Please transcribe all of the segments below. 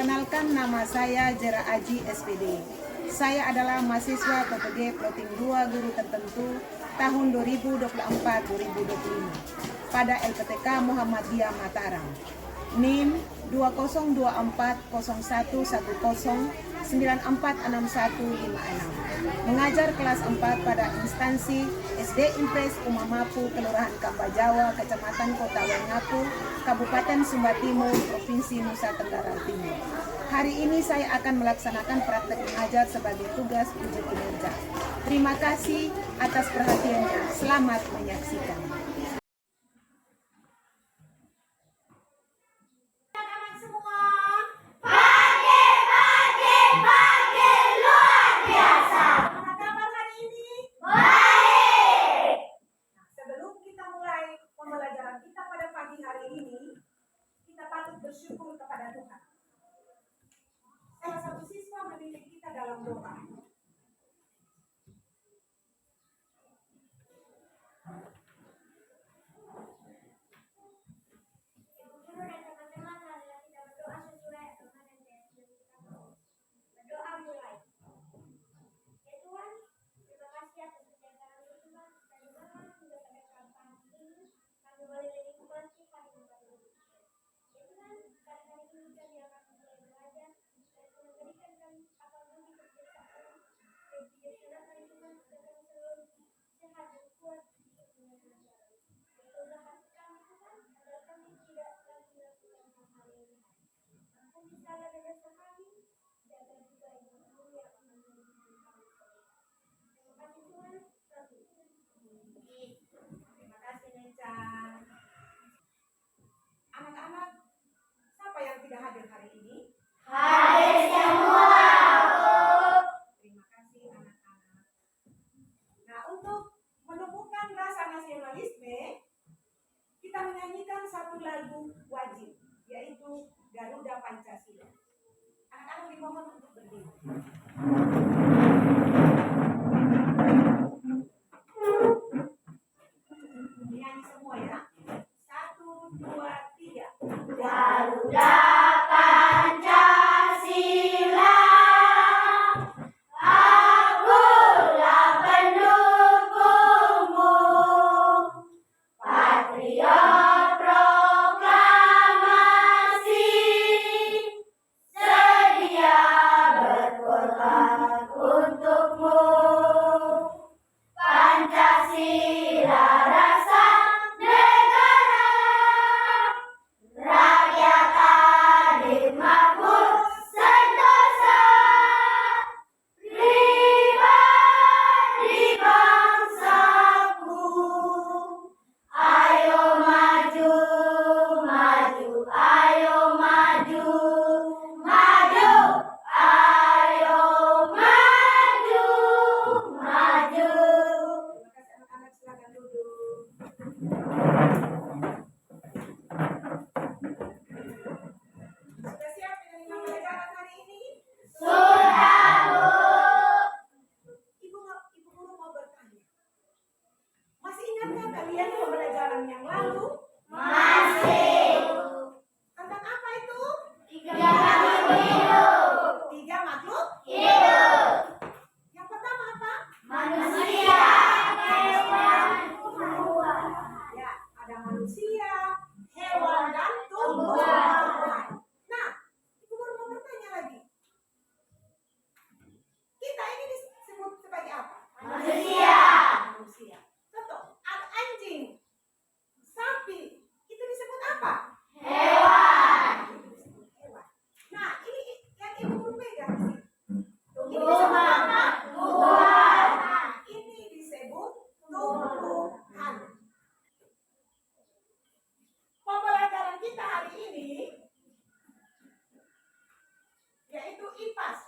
Perkenalkan, nama saya Jera Aji SPD. Saya adalah mahasiswa PPG Ploting 2 Guru Tertentu tahun 2024-2025 pada LPTK Muhammadiyah Mataram. NIM 20240110946156. Mengajar kelas 4 pada instansi SD Impres Umamapu, Kelurahan Kambajawa, Kecamatan Kota Waingapu, Kabupaten Sumba Timur, Provinsi Nusa Tenggara Timur. Hari ini saya akan melaksanakan praktek mengajar sebagai tugas uji kinerja. Terima kasih atas perhatiannya. Selamat menyaksikan. Bersyukur kepada Tuhan. Salah satu siswa mendidik kita dalam doa. Ibu guru dan teman-teman, marilah kita berdoa sesuai agama dan keyakinan kita. Berdoa mulai. Ya Tuhan, terima kasih atas penjagaan Tuhan dari malam hingga pada pagi ini. Kami boleh menikmati hari yang baru. Ya Tuhan, pada hari ini kami akan mulai belajar dan memberikan kami apapun di kebiasaan kebijaksanaan Tuhan agar kami selalu sehat dan kuat untuk menjalankan. Berdoa hati kami Tuhan agar kami tidak lagi melakukan hal-hal yang jahat. Ampuni salah dan dosa kami, jaga juga yang mulia menjadi kami. Terima kasih Tuhan. Terima kasih Neca. Anak-anak, siapa yang tidak hadir hari ini? Hadir semua. Terima kasih anak-anak. Nah, untuk menumbuhkan rasa nasionalisme, kita menyanyikan satu lagu wajib, yaitu Garuda Pancasila. Anak-anak dimohon untuk berdiri. Nyanyi semua ya. 1, 2, 3. Garuda Pancasila, akulah pendukungmu, patriot proklamasi, sedia berkorban untukmu. Pancasila rasa negara, rakyat adil makmur sentosa, pribadi bangsaku. Ayo maju, maju, ayo maju, maju, ayo maju, maju. Terima kasih anak-anak, silakan duduk. Sudah siap dengan pembelajaran hari ini? Sudah, Bu. Ibu guru mau bertanya. Masih ingatkah kalian pembelajaran yang lalu? Masih. Tentang apa itu? 3 makhluk hidup. 3 makhluk hidup. Yang pertama apa? Manusia, hewan, tumbuhan. Ya, ada manusia, hewan, dan tumbuhan. Nah, ibu guru mau bertanya lagi. Kita ini disebut sebagai apa? Manusia. Manusia. Contoh, anjing, sapi, itu disebut apa? Hewan. Itu disebut hewan. Nah, ini yang ibu guru pegang di sini. Tumbuhan. Tumbuhan. Ini disebut tumbuhan. Pembelajaran kita hari ini yaitu IPAS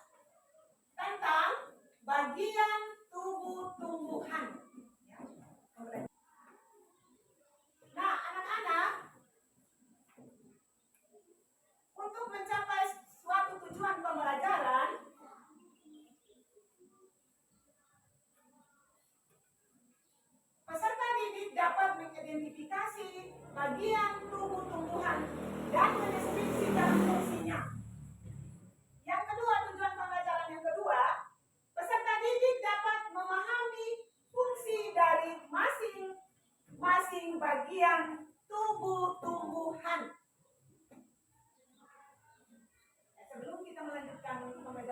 tentang bagian tubuh tumbuhan. Nah, anak-anak, untuk mencapai suatu tujuan pembelajaran, peserta didik dapat mengidentifikasi bagian tubuh tumbuhan dan mendeskripsikan fungsinya.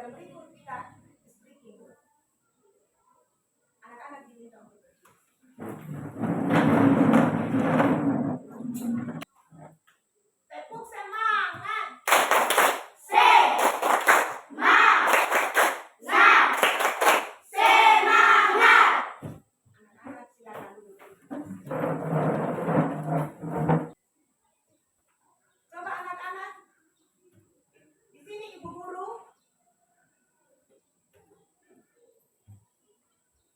yang berikut kita speaking. Anak-anak diminta untuk tepuk semangat. Anak-anak silakan duduk. Coba anak-anak, di sini ibu guru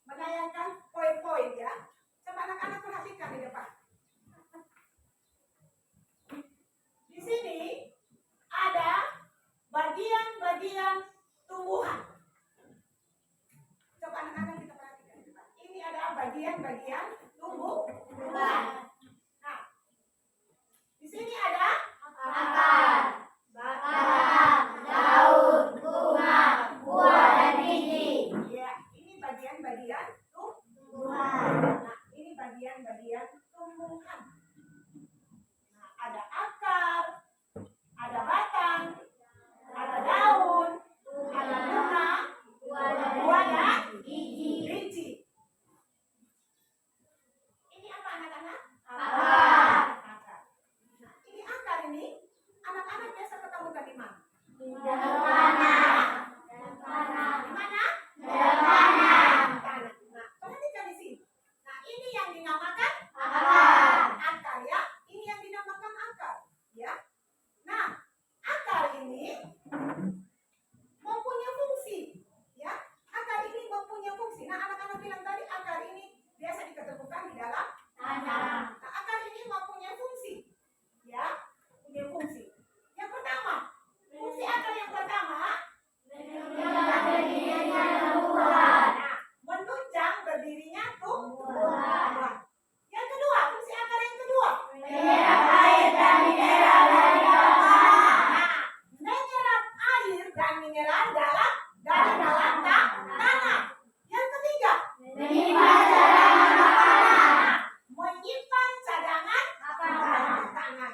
menayangkan poin-poin ya. Coba anak-anak perhatikan di depan. Di sini ada bagian-bagian tumbuhan. Coba anak-anak kita perhatikan di depan. Ini ada bagian-bagian tumbuhan. Nah, di sini ada Akar, batang, daun, bunga, buah, dan biji. ya, ini bagian-bagian Tumbuhan. Nah, ini bagian-bagian tumbuhan. Nah, ada akar, ada batang, ada daun, ada bunga, buah dan biji. Ini apa anak-anak? Akar. Akar. Nah, ini akar ini anak-anak biasa ketemukan di mana? Dalam tanah. Di mana? Dalam tanah. Tanah. Nah, perhatikan di sini. Nah, ini yang dinamakan Akar. akar ya. Ini yang dinamakan akar ya. Nah, akar ini mempunyai fungsi ya. Akar ini mempunyai fungsi. Nah, anak-anak bilang tadi akar ini biasa diketemukan di dalam Tanah. Nah, akar ini mempunyai fungsi ya. Punya fungsi. Yang pertama, fungsi akar yang pertama nah, menunjang berdirinya tumbuhan. Yang kedua, fungsi akar yang kedua Menyerap air dan mineral dari dalam tanah. Nah, menyerap air dan mineral dari dalam tanah. Yang ketiga, Menyimpan cadangan makanan. menyimpan cadangan makanan.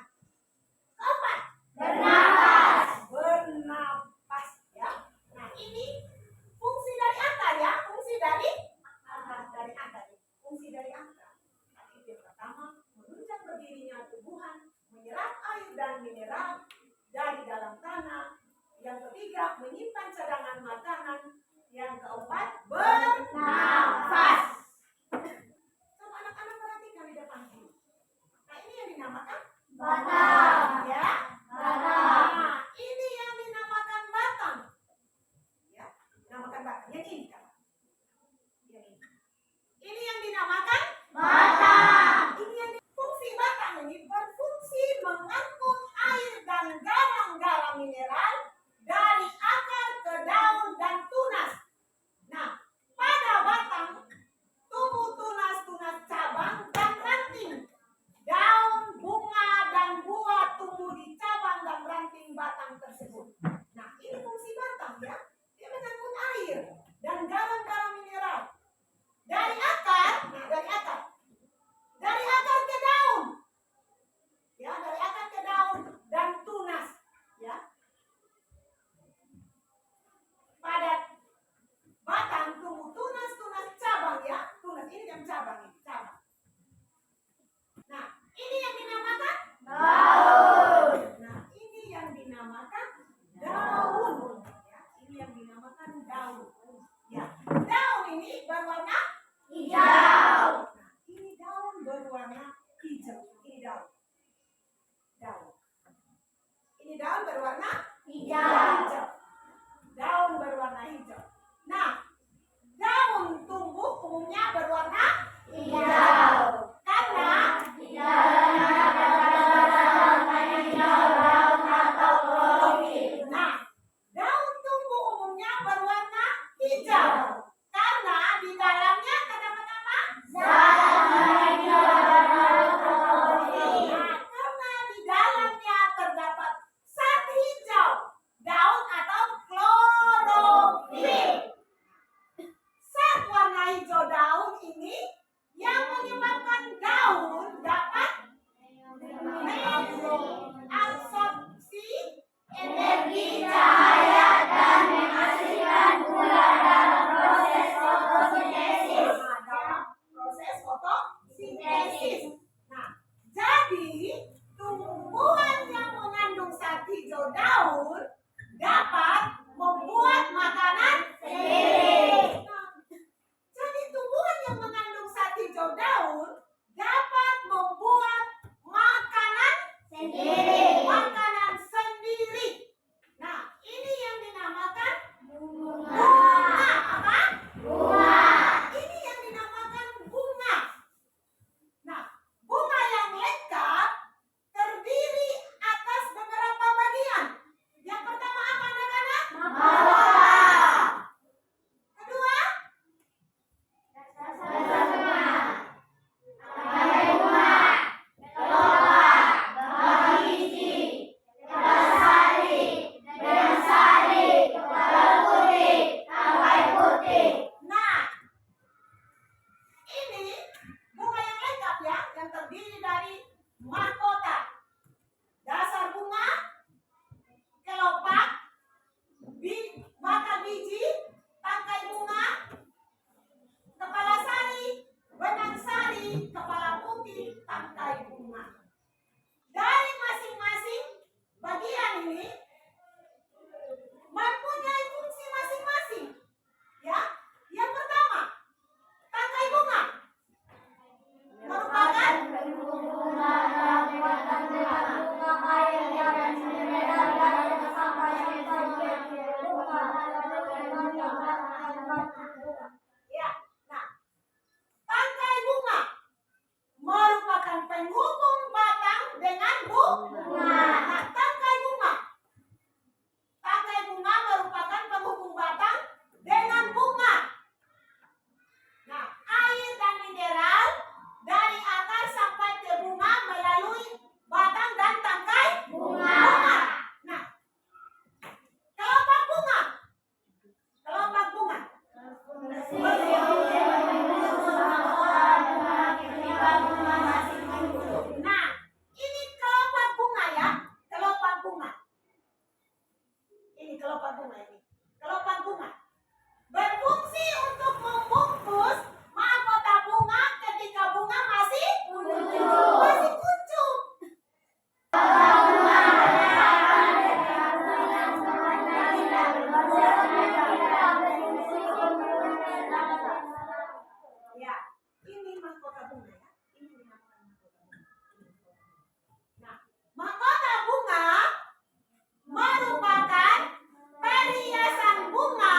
Keempat, Bernapas. bernapas ya. Nah, ini fungsi dari akar ya, fungsi dari akar. Fungsi dari akar. Nah, itu yang pertama, menunjang berdirinya tumbuhan, menyerap air dan mineral dari dalam tanah. Yang ketiga, menyimpan cadangan makanan. Yang keempat, bernapas. Coba anak-anak perhatikan di depan sini. Nah, ini yang dinamakan Batang. ya. Batang. Nah, ini yang dinamakan batang. Ya, dinamakan batang. Yang ini kan? Yang ini. Ini yang dinamakan Batang. ini yang fungsi batang ini berfungsi mengangkut air dan garam-garam mineral dari akar ke daun dan tunas. Nah, pada batang tumbuh tunas-tunas cabang dan ranting. Daun, bunga, dan buah tumbuh di cabang dan ranting batang tersebut. Nah, ini fungsi batang ya. Dia mengangkut air dan garam-garam mineral. Dari akar, nah dari akar. Dari akar ke daun. Ya, dari akar ke daun dan tunas. Ya. Pada batang tumbuh tunas-tunas cabang ya. Tunas ini yang cabang ini, cabang. Nah, ini yang dinamakan Daun. Nah, ini yang dinamakan daun. Ya, ini yang dinamakan daun. Ya, daun ini berwarna Hijau. Nah, ini daun berwarna hijau. Ini daun. Daun. Ini daun berwarna Hijau. Daun berwarna hijau. Nah, daun tumbuh umumnya berwarna Hijau. karena Di dalamnya terdapat tanaman hijau, daun atau klorofil. Nah, daun tumbuh umumnya berwarna hijau karena di dalamnya terdapat apa? Zat hijau dan klorofil. Nah, karena di dalamnya terdapat zat hijau, daun atau klorofil. Zat warna hijau daun ini yang menyebabkan daun dapat mengabsorpsi Energi cahaya dan menghasilkan Ya, nah, tangkai bunga merupakan penghubung batang dengan bunga. Nah, tangkai bunga merupakan penghubung batang dengan bunga. Nah, air dan mineral dari akar sampai ke bunga melalui batang dan tangkai bunga. Nah, kelopak bunga. Nah, ini kelopak bunga ya, kelopak bunga. Ini kelopak bunga ini. Kelopak bunga berfungsi untuk membungkus mahkota bunga ketika bunga masih kuncup. Ya, ini mahkota bunga ya. Ini dinamakan mahkota bunga. Nah, mahkota bunga merupakan perhiasan bunga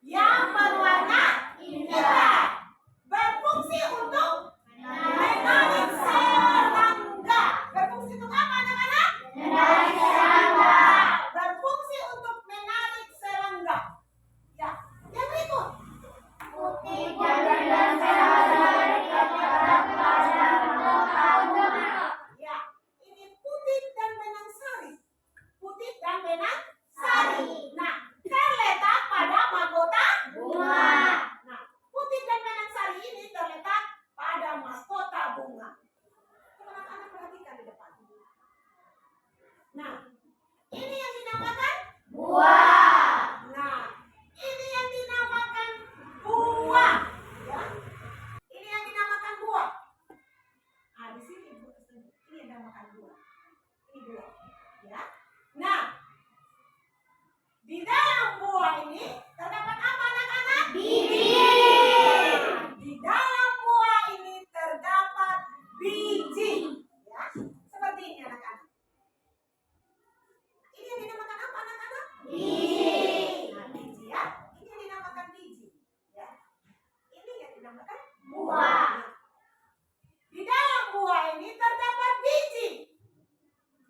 yang berwarna indah, berfungsi untuk menarik serangga. Berfungsi untuk apa, anak-anak? Menarik serangga. Berfungsi untuk menarik serangga. Ya, yang berikut. Putih dan benang sari terdapat pada mahkota bunga. Ya, ini putih dan benang sari. Putih dan benang sari. Nah, terletak pada mahkota bunga. Nah, putih dan benang sari ini terletak pada mahkota bunga. Anak-anak perhatikan di depan. Nah, ini yang dinamakan buah. Nah, ini yang dinamakan buah. Ya, ini yang dinamakan buah. Ah, di sini ini yang dinamakan buah. Ini buah. Ya. Nah, di dalam buah ini terdapat apa, anak-anak? Biji. Di dalam buah ini terdapat biji. Ya, seperti ini anak-anak. Ini yang dinamakan apa, anak-anak? Biji. Nah, biji ya. Ini yang dinamakan biji. Ya. Ini yang dinamakan buah. Di dalam buah ini terdapat biji.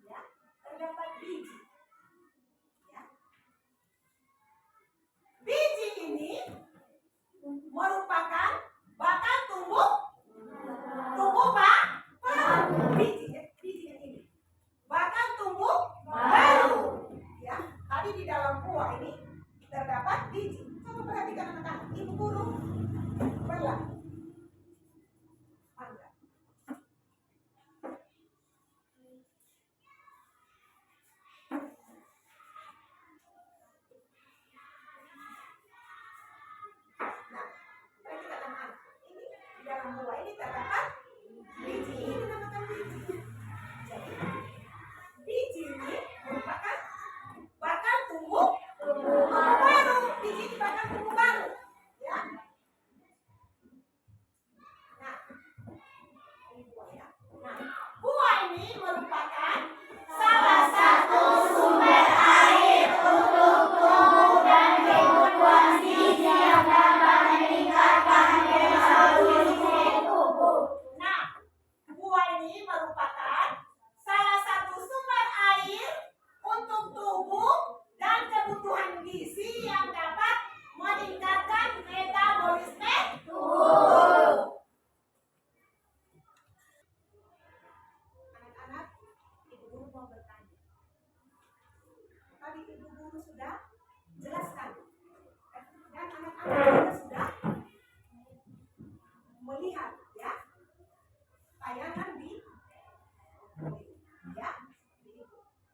Ya, terdapat biji. Ya. Biji ini merupakan bakal tumbuh biji yang ini bakal tumbuh baru. Ya, tadi di dalam buah ini terdapat biji. Coba perhatikan anak-anak. Ibu guru belah. Angga. Nah, perhatikan anak-anak. Ini di dalam buah ini terdapat biji. Ini dinamakan biji. Jadi, biji ini merupakan bakal tumbuh baru. Biji ini bakal tumbuh baru. Ya. Nah, ini buah ya. Nah, buah ini merupakan salah satu sumber air untuk tumbuh dan kebutuhan gizi yang dapat meningkatkan metabolisme tubuh. Nah, buah ini merupakan salah satu sumber air untuk tubuh dan kebutuhan gizi yang dapat meningkatkan metabolisme tubuh. Anak-anak, ibu guru mau bertanya. Tadi ibu guru sudah jelaskan. Dan anak-anak juga sudah melihat ya tayangan di ya.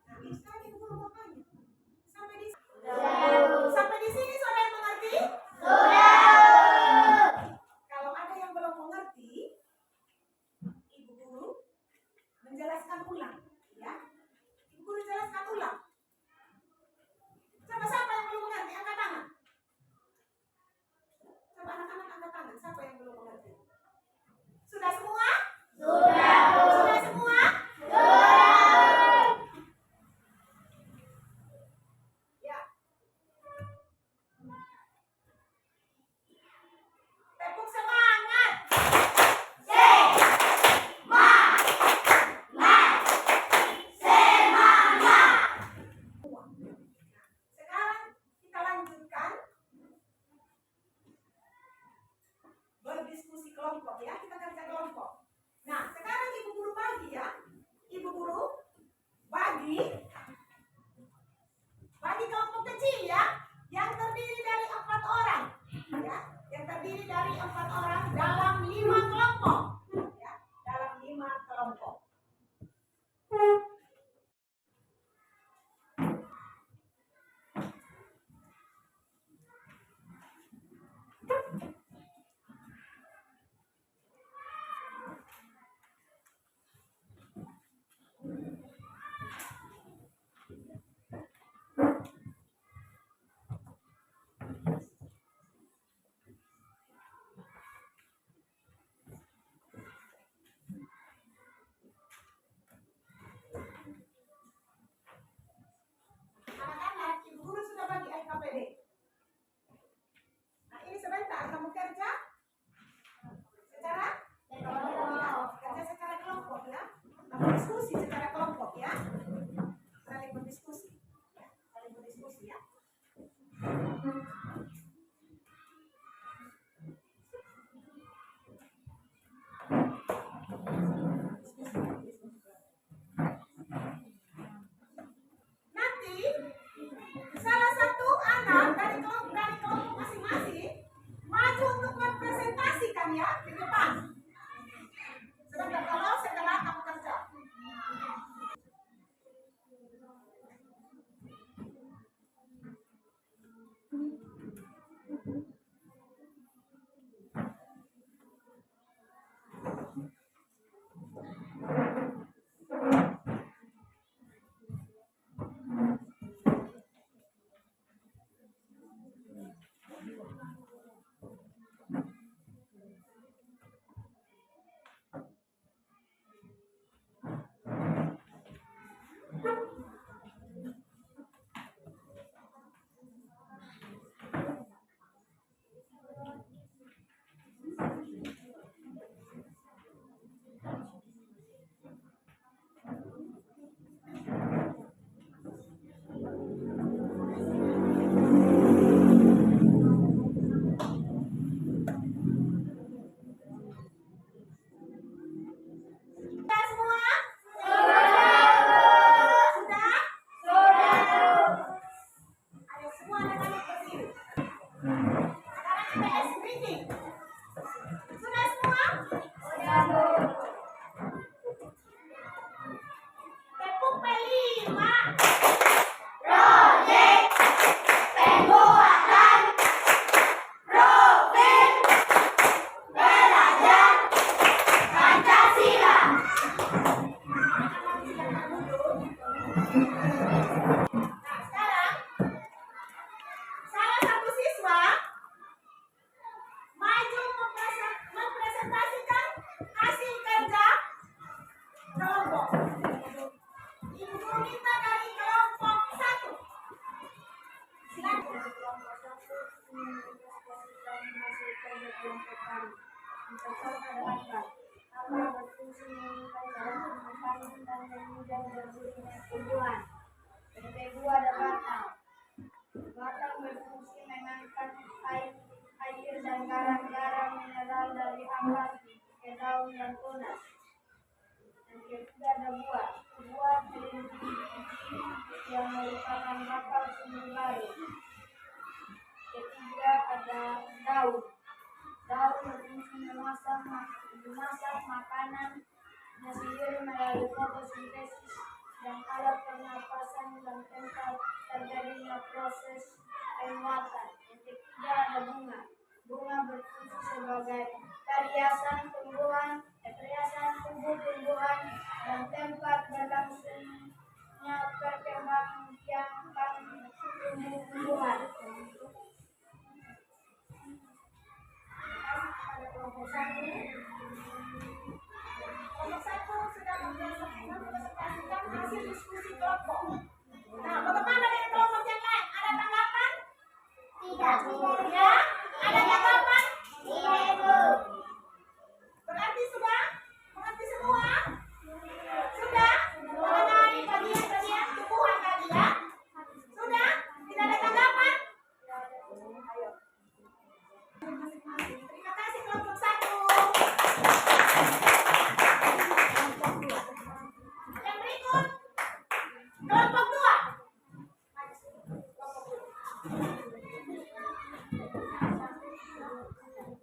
Nah, sekarang ibu guru mau tanya. Sampai di sini sudah mengerti? Sudah. Kalau ada yang belum mengerti, ibu guru menjelaskan ulang, ya. Ibu guru jelaskan ulang. Siapa yang belum mengerti? Angkat tangan. terdiri dari 4 orang dalam 5 kelompok. Ya, dalam 5 kelompok. Anak-anak, Ibu Guru sudah bagi LKPD. Nah, ini sebentar kamu kerja secara kerja secara kelompok ya. Kamu diskusi secara kelompok ya. Saling berdiskusi. Ya, saling berdiskusi ya. Nanti salah satu anak dari kelompok masing-masing maju untuk mempresentasikan ya di depan. Sebentar, kalau setelah kamu kerja. Sudah semua? Sudah? Ayo semua anak-anak berdiri. Anak-anak IPS meeting. Sudah semua? Tepuk pelima. Proyek penguatan profil belajar Pancasila. Nah, sekarang salah satu siswa maju mempresentasikan hasil kerja kelompok. Ibu Guru minta dari kelompok 1. Silakan. Yang kedua ada batang. Batang berfungsi mengangkat air dan garam-garam mineral dari akar ke daun dan tunas. Yang ketiga ada buah. Buah terindikasi yang merupakan bakal sumber baru. Ketiga ada daun. Daun berfungsi memasak makanan sendiri melalui fotosintesis dan alat pernapasan dan tempat terjadinya proses penguatan. Yang ketiga ada bunga. Bunga berfungsi sebagai perhiasan tubuh tumbuhan dan tempat berlangsungnya perkembangan tumbuh-tumbuhan. Kelompok 1 sudah mempresentasikan hasil diskusi kelompok. Nah, bagaimana dengan kelompok yang lain? Ada tanggapan? Tidak. Ya? Ada tanggapan? Tidak. Berarti sudah mengerti semua? Sudah? Mengenai bagian-bagian tumbuhan tadi ya? Sudah? Tidak ada tanggapan? Ayo. Terima kasih kelompok 1. Yang berikut kelompok 2. Kelompok 2.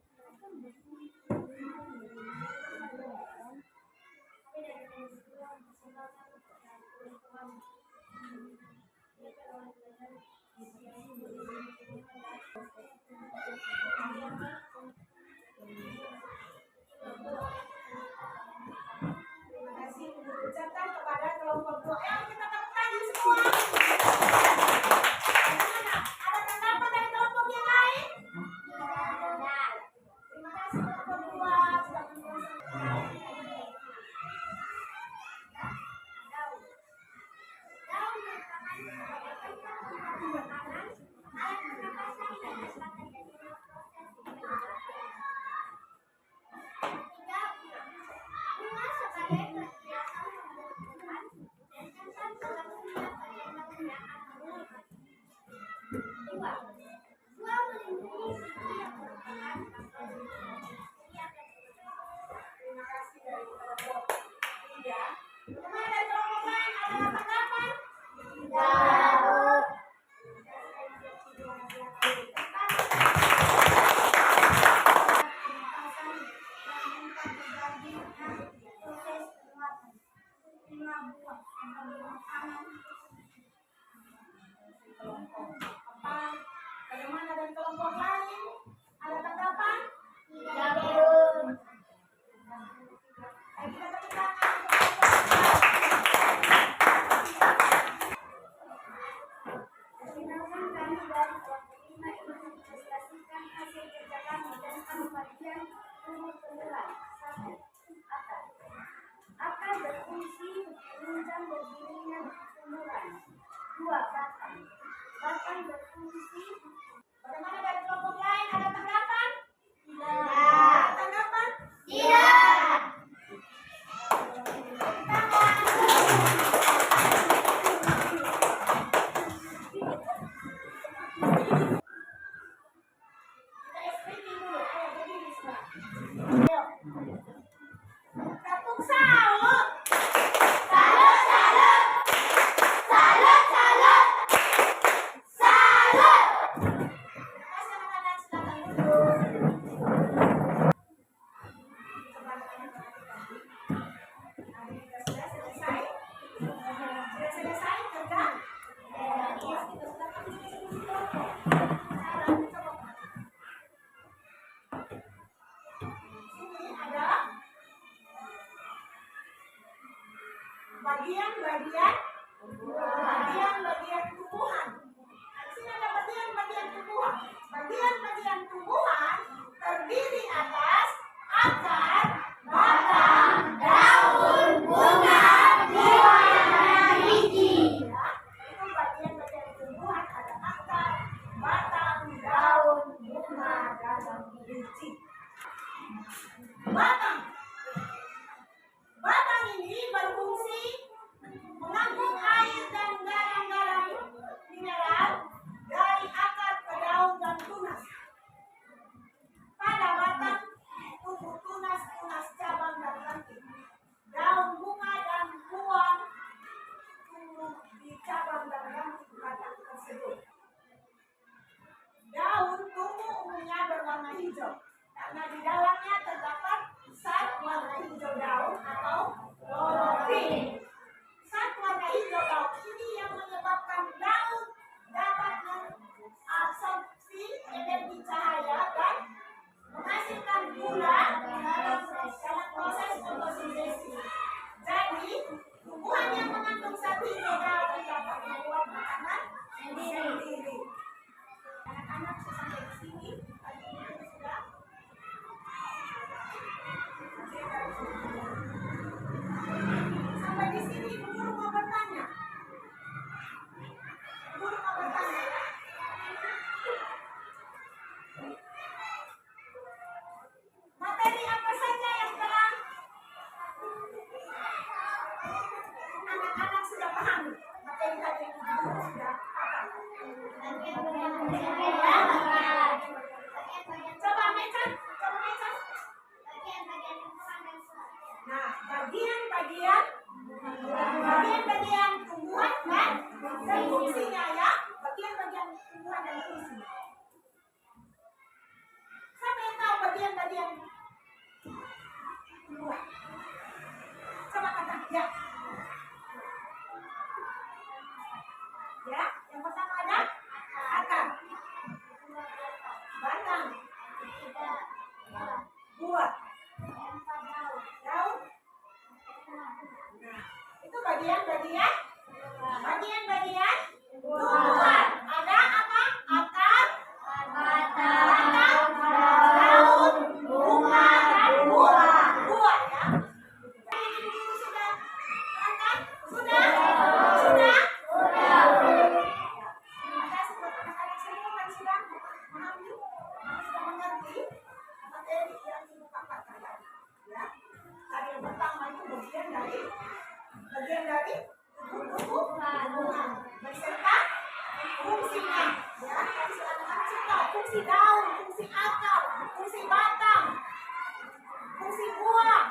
bagian-bagian tumbuhan. Di sini ada bagian-bagian tumbuhan. Bagian-bagian tumbuhan terdiri atas akar, batang, daun, bunga, buah, dan biji. ya. Itu bagian-bagian tumbuhan ada akar, batang, daun, bunga, dan biji. Batang. Batang ini berfungsi mengangkut air dan garam-garam mineral dari akar ke daun dan tunas. Pada batang tumbuh tunas-tunas cabang dan ranting. Daun, bunga, dan buah tumbuh di cabang dan ranting batang tersebut. Daun tumbuh umumnya berwarna hijau karena di dalamnya terdapat zat warna hijau daun atau klorofil. Zat warna hijau daun ini yang menyebabkan daun dapat mengabsorpsi energi cahaya dan menghasilkan gula dalam proses fotosintesis. Jadi, tumbuhan yang mengandung zat hijau daun dapat membuat makanan sendiri. Anak-anak sampai di sini, tadi itu sudah. Sampai di sini, guru mau bertanya. Guru mau bertanya ya. Materi apa saja yang telah anak-anak sudah paham? Materi tadi yang guru sudah paham. Coba Mecan. Nah, bagian-bagian tumbuhan dan fungsinya ya. Bagian-bagian tumbuhan dan fungsinya. Siapa yang tahu bagian-bagian tumbuhan? Coba kata ya. Ya, yang pertama ada akar, batang, buah, daun. Nah, itu bagian-bagian tumbuhan. Ada apa? Akar, batang, daun, bunga, dan buah. Buah ya. Ibu sudah angkat? Sudah? Ada semua anak-anak semua kan sudah memahami, sudah mengerti materi yang ibu paparkan tadi. Ya. Tadi yang pertama itu bagian dari tumbuhan beserta fungsinya. Ya, tadi anak-anak sudah fungsi daun, fungsi akar, fungsi batang, fungsi buah,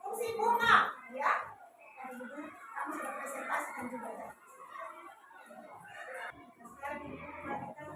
fungsi bunga. Ya, tadi ibu kamu sudah presentasikan juga ya. Sekarang ibu perhatikan.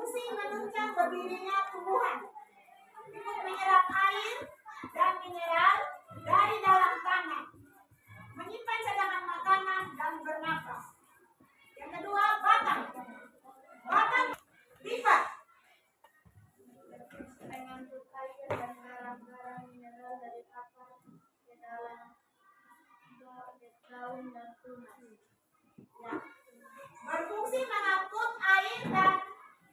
berfungsi menunjang berdirinya tumbuhan. Ikut menyerap air dan mineral dari dalam tanah, menyimpan cadangan makanan dan bernafas. Yang kedua, batang. Batang lipat. Mengandung air dan garam-garam mineral dari akar ke dalam daun dan tunas. Ya. Berfungsi mengangkut air dan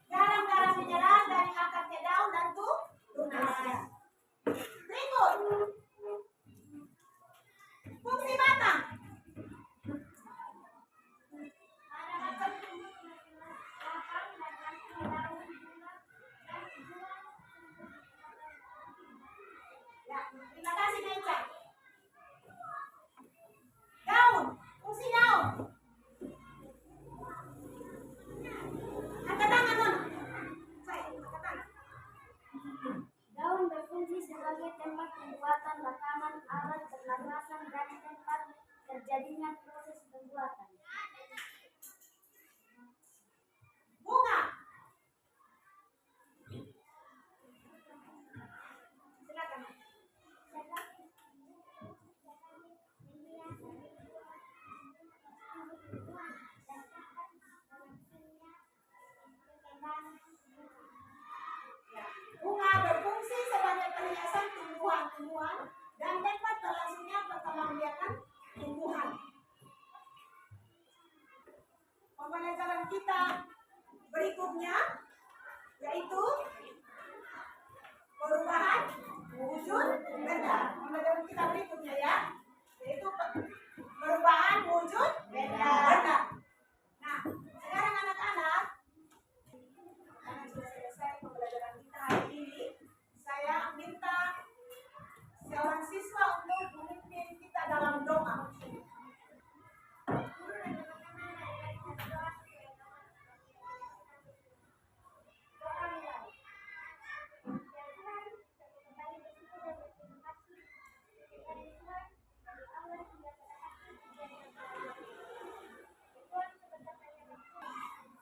garam-garam mineral dari akar ke daun dan tunas. Ya. Berikut. Fungsi batang. Ya, terima kasih Neca. Daun, fungsi daun. Angkat tangan, Nona. Saya, angkat tangan. Daun berfungsi sebagai tempat pembuatan makanan, alat pernafasan, dan tempat terjadinya proses pembuatan. Bunga. Silakan. Ya. Bunga berfungsi sebagai perhiasan tumbuhan-tumbuhan dan tempat berlangsungnya perkembangbiakan tumbuhan. Pembelajaran kita berikutnya yaitu perubahan wujud benda. Pembelajaran kita berikutnya ya, yaitu perubahan wujud benda. Nah, sekarang anak-anak, karena sudah selesai pembelajaran kita hari ini, saya minta seorang siswa untuk memimpin kita dalam doa.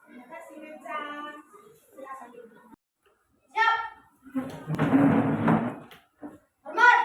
Terima kasih Neca. Silakan duduk. Siap. Hormat.